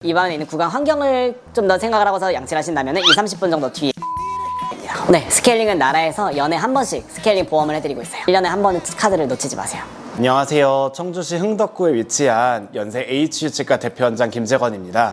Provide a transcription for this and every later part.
입안에 있는 구강 환경을 좀 더 생각을 하고서 양치를 하신다면 20-30분 정도 뒤에 네, 스케일링은 나라에서 연에 한 번씩 스케일링 보험을 해드리고 있어요. 1년에 한 번은 카드를 놓치지 마세요. 안녕하세요. 청주시 흥덕구에 위치한 연세 HU치과 대표원장 김재건입니다.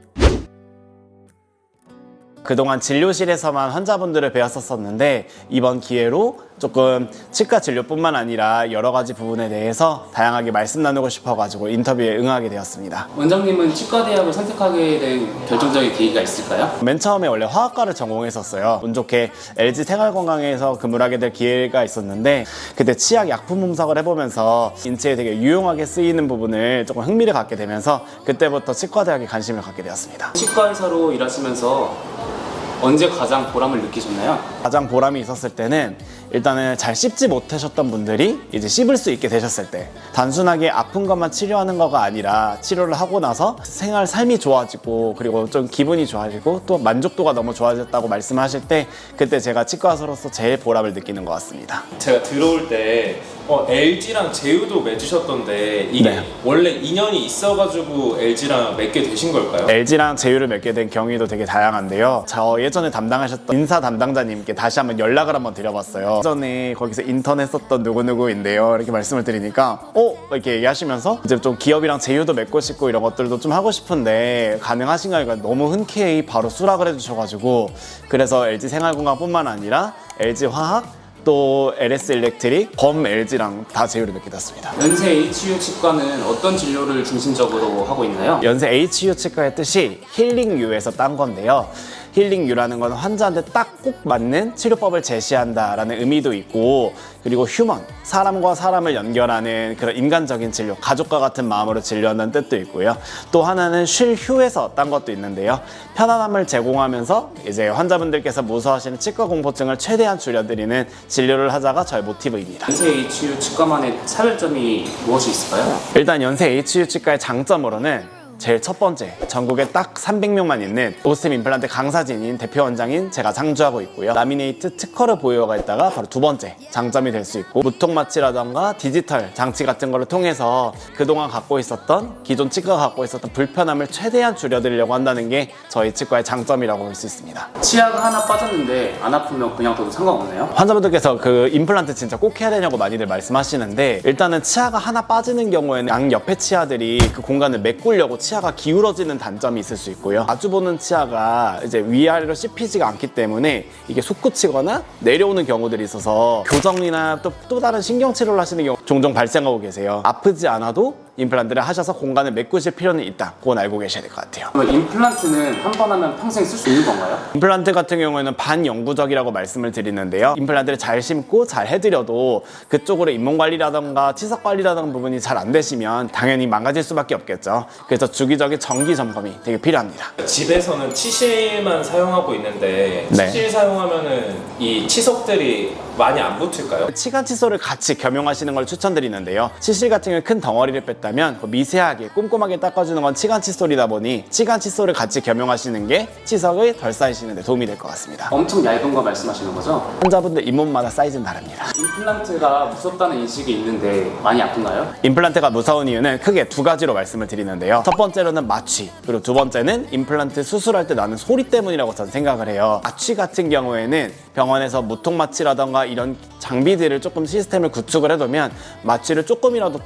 그동안 진료실에서만 환자분들을 배웠었는데 이번 기회로 조금 치과 진료뿐만 아니라 여러 가지 부분에 대해서 다양하게 말씀 나누고 싶어가지고 인터뷰에 응하게 되었습니다. 원장님은 치과대학을 선택하게 된 결정적인 계기가 있을까요? 맨 처음에 원래 화학과를 전공했었어요. 운 좋게 LG 생활건강에서 근무를 하게 될 기회가 있었는데 그때 치약 약품 분석을 해보면서 인체에 되게 유용하게 쓰이는 부분을 조금 흥미를 갖게 되면서 그때부터 치과대학에 관심을 갖게 되었습니다. 치과 의사로 일하시면서 언제 가장 보람을 느끼셨나요? 가장 보람이 있었을 때는 일단은 잘 씹지 못하셨던 분들이 이제 씹을 수 있게 되셨을 때, 단순하게 아픈 것만 치료하는 거가 아니라 치료를 하고 나서 삶이 좋아지고 그리고 좀 기분이 좋아지고 또 만족도가 너무 좋아졌다고 말씀하실 때 그때 제가 치과 의사로서 제일 보람을 느끼는 것 같습니다. 제가 들어올 때 LG랑 제휴도 맺으셨던데 이게 네. 원래 인연이 있어가지고 LG랑 맺게 되신 걸까요? LG랑 제휴를 맺게 된 경위도 되게 다양한데요. 저 예전에 담당하셨던 인사 담당자님께 다시 한번 연락을 한번 드려봤어요. 예전에 거기서 인턴 했었던 누구누구인데요. 이렇게 말씀을 드리니까 이렇게 얘기하시면서 이제 좀 기업이랑 제휴도 맺고 싶고 이런 것들도 좀 하고 싶은데 가능하신가요? 너무 흔쾌히 바로 수락을 해주셔가지고 그래서 LG 생활건강뿐만 아니라 LG 화학 또 LS 일렉트릭, 범 LG랑 다 제휴를 맺게 됐습니다. 연세 HU 치과는 어떤 진료를 중심적으로 하고 있나요? 연세 HU치과의 뜻이 힐링유에서 딴 건데요. 힐링유라는 건 환자한테 딱 꼭 맞는 치료법을 제시한다라는 의미도 있고, 그리고 휴먼, 사람과 사람을 연결하는 그런 인간적인 진료, 가족과 같은 마음으로 진료한다는 뜻도 있고요. 또 하나는 쉴 휴에서 딴 것도 있는데요. 편안함을 제공하면서 이제 환자분들께서 무서워하시는 치과 공포증을 최대한 줄여드리는 진료를 하자가 저의 모티브입니다. 연세 HU 치과만의 차별점이 무엇이 있을까요? 일단 연세 HU치과의 장점으로는 제일 첫 번째, 전국에 딱 300명만 있는 오스템 임플란트 강사진인 대표 원장인 제가 상주하고 있고요. 라미네이트 특허를 보유가 있다가 바로 두 번째 장점이 될 수 있고, 무통마취라던가 디지털 장치 같은 거를 통해서 그동안 갖고 있었던, 기존 치과가 갖고 있었던 불편함을 최대한 줄여드리려고 한다는 게 저희 치과의 장점이라고 볼 수 있습니다. 치아가 하나 빠졌는데 안 아프면 그냥 둬도 상관없나요? 환자분들께서 그 임플란트 진짜 꼭 해야 되냐고 많이들 말씀하시는데, 일단은 치아가 하나 빠지는 경우에는 양 옆에 치아들이 그 공간을 메꾸려고 치아가 기울어지는 단점이 있을 수 있고요. 마주보는 치아가 이제 위아래로 씹히지가 않기 때문에 이게 솟구치거나 내려오는 경우들이 있어서 교정이나 또 다른 신경치료를 하시는 경우 종종 발생하고 계세요. 아프지 않아도 임플란트를 하셔서 공간을 메꾸실 필요는 있다. 그건 알고 계셔야 될 것 같아요. 그럼 임플란트는 한 번 하면 평생 쓸 수 있는 건가요? 임플란트 같은 경우에는 반영구적이라고 말씀을 드리는데요. 임플란트를 잘 심고 잘 해드려도 그쪽으로 잇몸관리라던가 치석관리라던가 부분이 잘 안 되시면 당연히 망가질 수밖에 없겠죠. 그래서 주기적인 정기 점검이 되게 필요합니다. 집에서는 치실만 사용하고 있는데 네. 치실 사용하면은 이 치석들이 많이 안 붙을까요? 치간 칫솔을 같이 겸용하시는 걸 추천드리는데요. 치실 같은 경우는 큰 덩어리를 뺐다면 미세하게 꼼꼼하게 닦아주는 건 치간 칫솔이다 보니 치간 칫솔을 같이 겸용하시는 게 치석을 덜 쌓이시는 데 도움이 될 것 같습니다. 엄청 얇은 거 말씀하시는 거죠? 환자분들 잇몸마다 사이즈는 다릅니다. 임플란트가 무섭다는 인식이 있는데 많이 아픈가요? 임플란트가 무서운 이유는 크게 두 가지로 말씀을 드리는데요. 첫 번째로는 마취, 그리고 두 번째는 임플란트 수술할 때 나는 소리 때문이라고 저는 생각을 해요. 마취 같은 경우에는 병원에서 무통마취라던가 이런 장비들을 조금 시스템을 구축을 해두면 마취를 조금이라도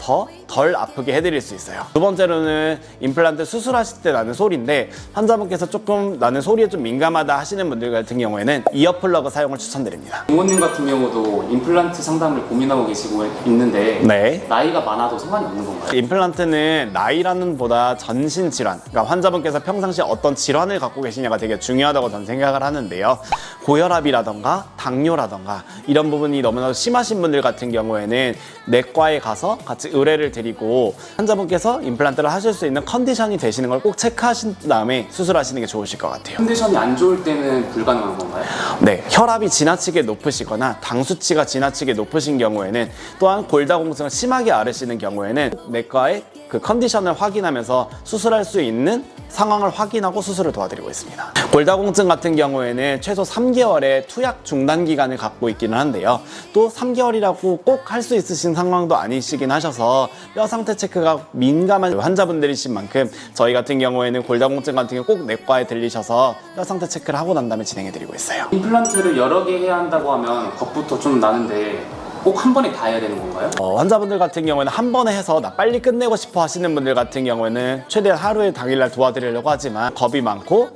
덜 아프게 해드릴 수 있어요. 두 번째로는 임플란트 수술하실 때 나는 소리인데, 환자분께서 조금 나는 소리에 좀 민감하다 하시는 분들 같은 경우에는 이어플러그 사용을 추천드립니다. 부모님 같은 경우도 임플란트 상담을 고민하고 계시고 있는데 네. 나이가 많아도 상관이 없는 건가요? 임플란트는 나이라는 보다 전신 질환, 그러니까 환자분께서 평상시에 어떤 질환을 갖고 계시냐가 되게 중요하다고 저는 생각을 하는데요. 고혈압이라던가 당뇨라던가 이런 부분이 너무나도 심하신 분들 같은 경우에는 내과에 가서 같이 의뢰를 드리고 환자분께서 임플란트를 하실 수 있는 컨디션이 되시는 걸 꼭 체크하신 다음에 수술하시는 게 좋으실 것 같아요. 컨디션이 안 좋을 때는 불가능한 건가요? 네, 혈압이 지나치게 높으시거나 당 수치가 지나치게 높으신 경우에는, 또한 골다공증을 심하게 앓으시는 경우에는 내과에 그 컨디션을 확인하면서 수술할 수 있는 상황을 확인하고 수술을 도와드리고 있습니다. 골다공증 같은 경우에는 최소 3개월의 투약 중단 기간을 갖고 있기는 한데요. 또 3개월이라고 꼭 할 수 있으신 상황도 아니시긴 하셔서 뼈 상태 체크가 민감한 환자분들이신 만큼 저희 같은 경우에는 골다공증 같은 경우 꼭 내과에 들리셔서 뼈 상태 체크를 하고 난 다음에 진행해드리고 있어요. 임플란트를 여러 개 해야 한다고 하면 겁부터 좀 나는데 꼭 한 번에 다 해야 되는 건가요? 환자분들 같은 경우에는 한 번에 해서 나 빨리 끝내고 싶어 하시는 분들 같은 경우에는 최대한 하루에 당일날 도와드리려고 하지만 겁이 많고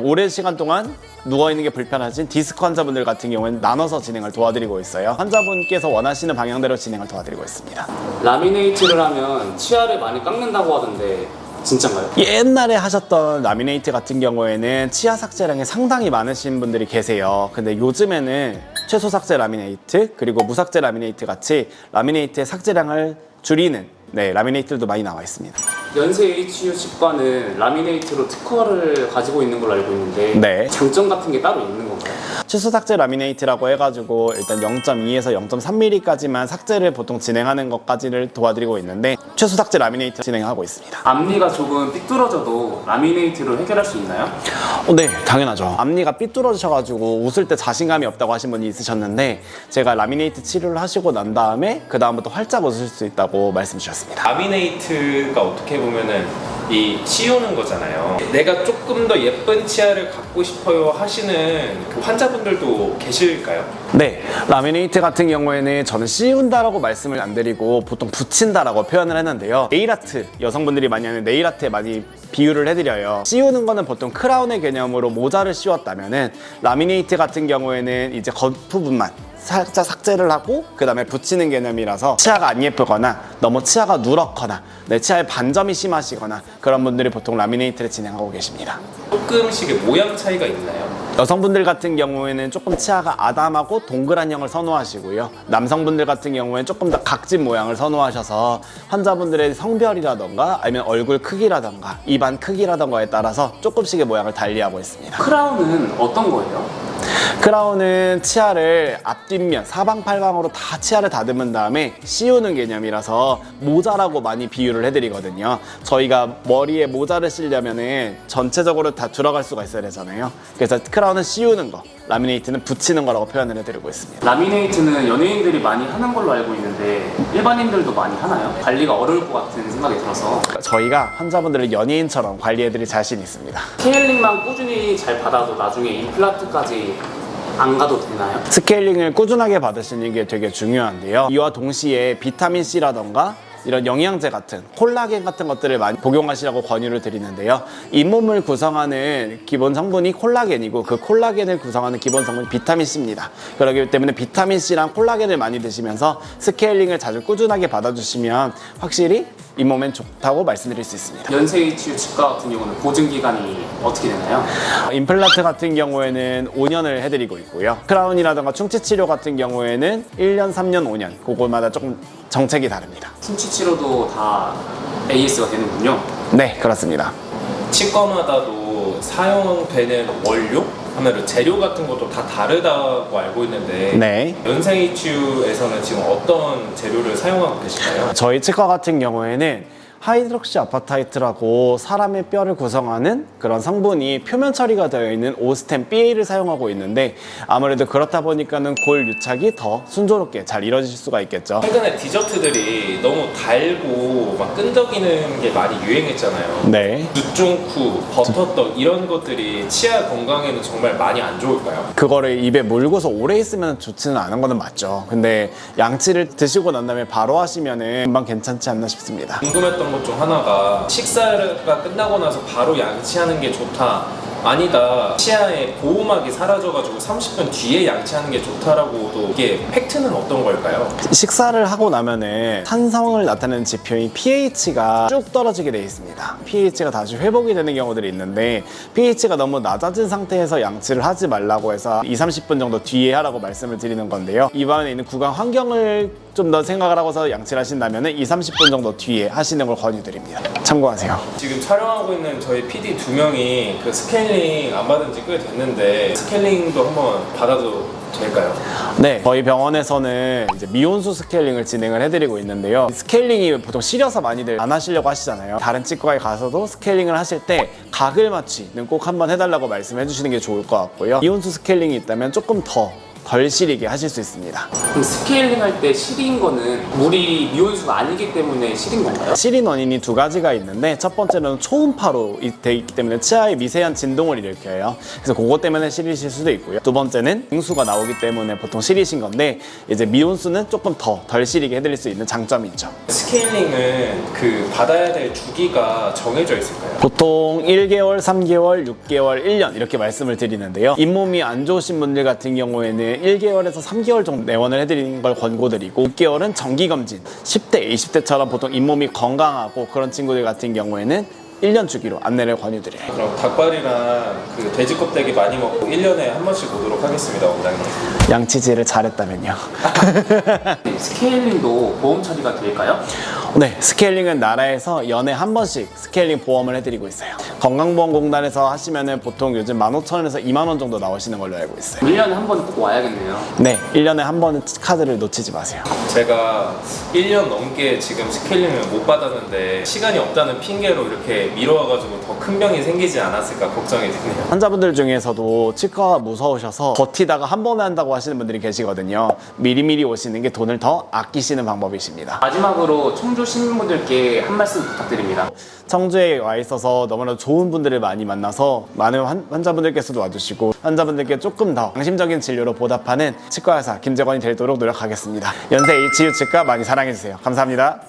오랜 시간 동안 누워있는 게 불편하신 디스크 환자분들 같은 경우에는 나눠서 진행을 도와드리고 있어요. 환자분께서 원하시는 방향대로 진행을 도와드리고 있습니다. 라미네이트를 하면 치아를 많이 깎는다고 하던데 진짠가요? 옛날에 하셨던 라미네이트 같은 경우에는 치아 삭제량이 상당히 많으신 분들이 계세요. 근데 요즘에는 최소 삭제 라미네이트 그리고 무삭제 라미네이트 같이 라미네이트의 삭제량을 줄이는 라미네이트들도 많이 나와 있습니다. 연세 HU 치과는 라미네이트로 특허를 가지고 있는 걸로 알고 있는데 네. 장점 같은 게 따로 있는 건가요? 최소 삭제 라미네이트라고 해가지고 일단 0.2에서 0.3mm까지만 삭제를 보통 진행하는 것까지를 도와드리고 있는데 최소 삭제 라미네이트 진행하고 있습니다. 앞니가 조금 삐뚤어져도 라미네이트로 해결할 수 있나요? 네, 당연하죠. 앞니가 삐뚤어지셔가지고 웃을 때 자신감이 없다고 하신 분이 있으셨는데 제가 라미네이트 치료를 하시고 난 다음에 그 다음부터 활짝 웃을 수 있다고 말씀 주셨습니다. 라미네이트가 어떻게 보면은 이 씌우는 거잖아요. 내가 조금 더 예쁜 치아를 갖고 싶어요 하시는 그 환자분들도 계실까요? 네, 라미네이트 같은 경우에는 저는 씌운다라고 말씀을 안 드리고 보통 붙인다라고 표현을 했는데요. 네일아트, 여성분들이 많이 하는 네일아트에 많이 비유를 해드려요. 씌우는 거는 보통 크라운의 개념으로 모자를 씌웠다면은 라미네이트 같은 경우에는 이제 겉부분만 살짝 삭제를 하고 그 다음에 붙이는 개념이라서 치아가 안 예쁘거나 너무 치아가 누렇거나 내 치아에 반점이 심하시거나 그런 분들이 보통 라미네이트를 진행하고 계십니다. 조금씩의 모양 차이가 있나요? 여성분들 같은 경우에는 조금 치아가 아담하고 동그란 형을 선호하시고요. 남성분들 같은 경우에는 조금 더 각진 모양을 선호하셔서 환자분들의 성별이라던가 아니면 얼굴 크기라던가 입안 크기라던가에 따라서 조금씩의 모양을 달리하고 있습니다. 크라운은 어떤 거예요? 크라운은 치아를 앞뒷면 사방팔방으로 다 치아를 다듬은 다음에 씌우는 개념이라서 모자라고 많이 비유를 해드리거든요. 저희가 머리에 모자를 쓰려면은 전체적으로 다 들어갈 수가 있어야 되잖아요. 그래서 크라운은 씌우는 거, 라미네이트는 붙이는 거라고 표현을 해드리고 있습니다. 라미네이트는 연예인들이 많이 하는 걸로 알고 있는데 일반인들도 많이 하나요? 관리가 어려울 것 같은 생각이 들어서 저희가 환자분들을 연예인처럼 관리해드릴 자신이 있습니다. 스케일링만 꾸준히 잘 받아도 나중에 임플란트까지 안 가도 되나요? 스케일링을 꾸준하게 받으시는 게 되게 중요한데요. 이와 동시에 비타민C라던가 이런 영양제 같은 콜라겐 같은 것들을 많이 복용하시라고 권유를 드리는데요. 잇몸을 구성하는 기본 성분이 콜라겐이고 그 콜라겐을 구성하는 기본 성분이 비타민C입니다. 그렇기 때문에 비타민C랑 콜라겐을 많이 드시면서 스케일링을 자주 꾸준하게 받아주시면 확실히 잇몸엔 좋다고 말씀드릴 수 있습니다. 연세 HU 치과 같은 경우는 보증 기간이 어떻게 되나요? 임플란트 같은 경우에는 5년을 해드리고 있고요. 크라운이라든가 충치 치료 같은 경우에는 1년, 3년, 5년 그거마다 조금 정책이 다릅니다. 충치 치료도 다 AS가 되는군요. 네, 그렇습니다. 치과마다도 사용되는 원료? 하면 재료 같은 것도 다 다르다고 알고 있는데 네. 연세 HU에서는 지금 어떤 재료를 사용하고 계실까요? 저희 치과 같은 경우에는 하이드록시 아파타이트라고 사람의 뼈를 구성하는 그런 성분이 표면 처리가 되어 있는 오스템 BA를 사용하고 있는데 아무래도 그렇다 보니까는 골 유착이 더 순조롭게 잘 이루어질 수가 있겠죠. 최근에 디저트들이 너무 달고 막 끈적이는 게 많이 유행했잖아요. 네. 누룽쿠, 버터떡 이런 것들이 치아 건강에는 정말 많이 안 좋을까요? 그거를 입에 물고서 오래 있으면 좋지는 않은 거는 맞죠. 근데 양치를 드시고 난 다음에 바로 하시면은 금방 괜찮지 않나 싶습니다. 궁금했던 것 중 하나가 식사가 끝나고 나서 바로 양치하는 게 좋다, 아니다, 치아에 보호막이 사라져가지고 30분 뒤에 양치하는 게 좋다라고도, 이게 팩트는 어떤 걸까요? 식사를 하고 나면은 산성을 나타내는 지표인 pH가 쭉 떨어지게 되어 있습니다. pH가 다시 회복이 되는 경우들이 있는데 pH가 너무 낮아진 상태에서 양치를 하지 말라고 해서 20-30분 정도 뒤에 하라고 말씀을 드리는 건데요. 입안에 있는 구강 환경을 좀 더 생각을 하고서 양치를 하신다면 20-30분 정도 뒤에 하시는 걸 권유드립니다. 참고하세요. 지금 촬영하고 있는 저희 PD 2명이 그 스케일링 스케일링 안 받은 지 꽤 됐는데 스케일링도 한번 받아도 될까요? 네, 저희 병원에서는 이제 미온수 스케일링을 진행을 해드리고 있는데요. 스케일링이 보통 시려서 많이들 안 하시려고 하시잖아요. 다른 치과에 가서도 스케일링을 하실 때 각을 맞추는 꼭 한번 해달라고 말씀해 주시는 게 좋을 것 같고요. 미온수 스케일링이 있다면 조금 덜 시리게 하실 수 있습니다. 그럼 스케일링 할 때 시린 거는 물이 미온수가 아니기 때문에 시린 건가요? 시린 원인이 두 가지가 있는데 첫 번째로는 초음파로 돼 있기 때문에 치아에 미세한 진동을 일으켜요. 그래서 그것 때문에 시리실 수도 있고요. 두 번째는 응수가 나오기 때문에 보통 시리신 건데 이제 미온수는 조금 덜 시리게 해드릴 수 있는 장점이 있죠. 스케일링은 그 받아야 될 주기가 정해져 있을까요? 보통 1개월, 3개월, 6개월, 1년 이렇게 말씀을 드리는데요. 잇몸이 안 좋으신 분들 같은 경우에는 1개월에서 3개월 정도 내원을 해드리는 걸 권고드리고 6개월은 정기검진 10대, 20대처럼 보통 잇몸이 건강하고 그런 친구들 같은 경우에는 1년 주기로 안내를 권유드려요. 그럼 닭발이랑 그 돼지 껍데기 많이 먹고 1년에 한 번씩 오도록 하겠습니다, 원장님. 양치질을 잘했다면요. 스케일링도 보험 처리가 될까요? 네, 스케일링은 나라에서 연에 한 번씩 스케일링 보험을 해드리고 있어요. 건강보험공단에서 하시면은 보통 요즘 15,000원에서 2만 원 정도 나오시는 걸로 알고 있어요. 1년에 한 번은 꼭 와야겠네요. 네, 1년에 한 번은 카드를 놓치지 마세요. 제가 1년 넘게 지금 스케일링을 못 받았는데 시간이 없다는 핑계로 이렇게 미뤄와가지고 더 큰 병이 생기지 않았을까 걱정이 되네요. 환자분들 중에서도 치과가 무서우셔서 버티다가 한 번에 한다고 하시는 분들이 계시거든요. 미리미리 오시는 게 돈을 더 아끼시는 방법이십니다. 마지막으로 청주 시민분들께 한 말씀 부탁드립니다. 청주에 와 있어서 너무나 좋은 분들을 많이 만나서 많은 환자분들께서도 와주시고 환자분들께 조금 더 양심적인 진료로 보답하는 치과의사 김재권이 되도록 노력하겠습니다. 연세 HU 치과 많이 사랑해주세요. 감사합니다.